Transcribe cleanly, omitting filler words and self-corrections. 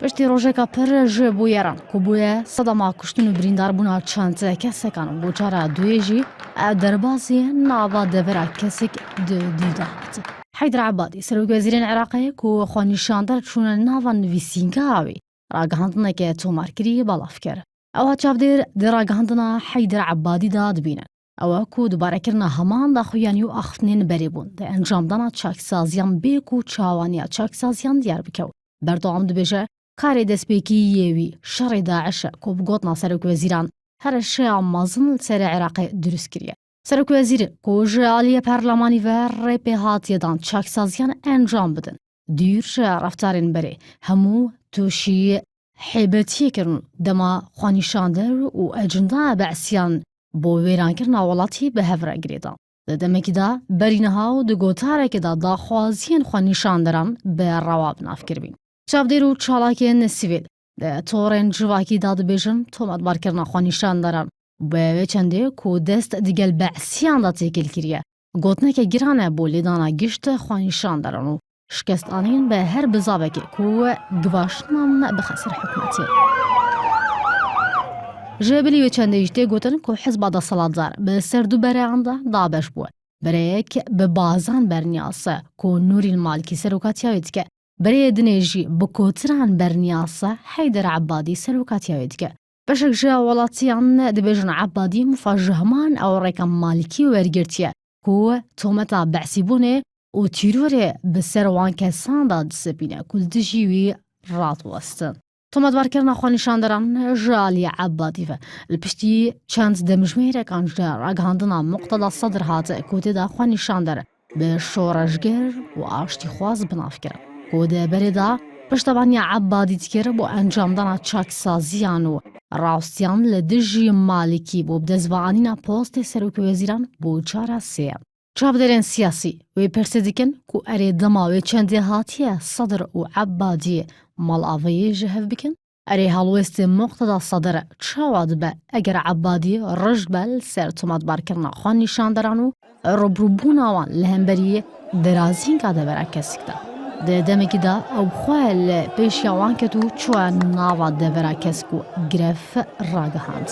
پشتی ڕۆژێکە پەرژێ بۆ یێران کۆبووە سەدەما کوشتن و برینداربوونا چەند کەسێکان بۆ چارە دوێژی دەربازی ناوا دەڤێرا کەسێک دیدات. حەیدەر عەبادی سەرۆکوەزیرên Iraqê ku xwenîşandar çûne nava nivîsîngeha wê ragihandineke tomarkirî belav kir. Ewa çavdêr di ragihandina Heyder Ebadî de dibîne. Ew ku dubarekirina heman daxuyanî û axiftinên berêbûn di encamdana çakisaziyan bê ku çawaniya çakisaziyan diyar bike. Berdewam dibêje karê destpêkiyê wî şerê Daişe ku bi gotina serokvezîran here şeya mezin li serê Iraqê durist kiriye. Serokvezîrê ku ji aliyê perlemanî ve rêpê hatiye dan çakisaziyan encam bidin. Dîr ji reftarên berê hemû tûşî hêbetiyê kirin dema xwenîşandar û ecindaya beesiyan bo wêrankirina welatî bi hev re girêdan. Di demekî de berîniha û di gotarekê de daxwaziyên xwenîşandaran bi rewa binavkirbîn. Çavdêr û çalakiyên sivîl di torên civakî de dibêjin tometbarkirina xwenîşandaran bi wê çendê ku dest digel beesiyan de têkil kiriye. Gotineke giran e bo lêdana gişt xwenîşandaran û şikestanîn bi her bizavekê ku givaşinan bi xesir hikûmetê. Ji bilî wê çendê jî tê gotin ku hizba desthilatdar bi ser du bereyan de dabeş bûye. Bereyek bi bazan berniyase ku Nûrîl Malkî serokatiya wê dike. Bereyê dinê jî bi kotiran berniyase Heyder Ebadî serokatiya wê dike. Beşek ji welatiyan dibêjin Ebadî mifa ji heman ewreka Malkî wergirtiye ku tometa beesîbûnê û tîrorê bi ser wan kesan da disipîne ku dijî wî ratwestin. Tometbarkirina xwenîşandaran ji aliyê Ebadî ve li piştî çend demijmêrekan ji ragihandina Muqteda Sedr hate ku tê de xwenîşandar bi şoreşger û aştîxwaz binav kirin. Ku di berê de piştevaniya Ebadî dikir bo encamdana çakisaziyan û rastiyan li dijî Malikî bû bi destvanîna postê serokvezîran bû çara sê. Çavdêrên siyasî wê pirsê dikin ku erê dema wê çendê hatiye Sedr û Ebadî malaveyê ji hev bikin? Erê helwestê Muqteda Sedr çawa dibe eger Ebadî rij be li ser tometbarkirina xwenîşandaran û rûbirûbûna wan li hemberî dirazînka devera kesik de. Di demekî de ew xwe li pêşiya wan ket û çûye nava devera kesk û girêv ragihand.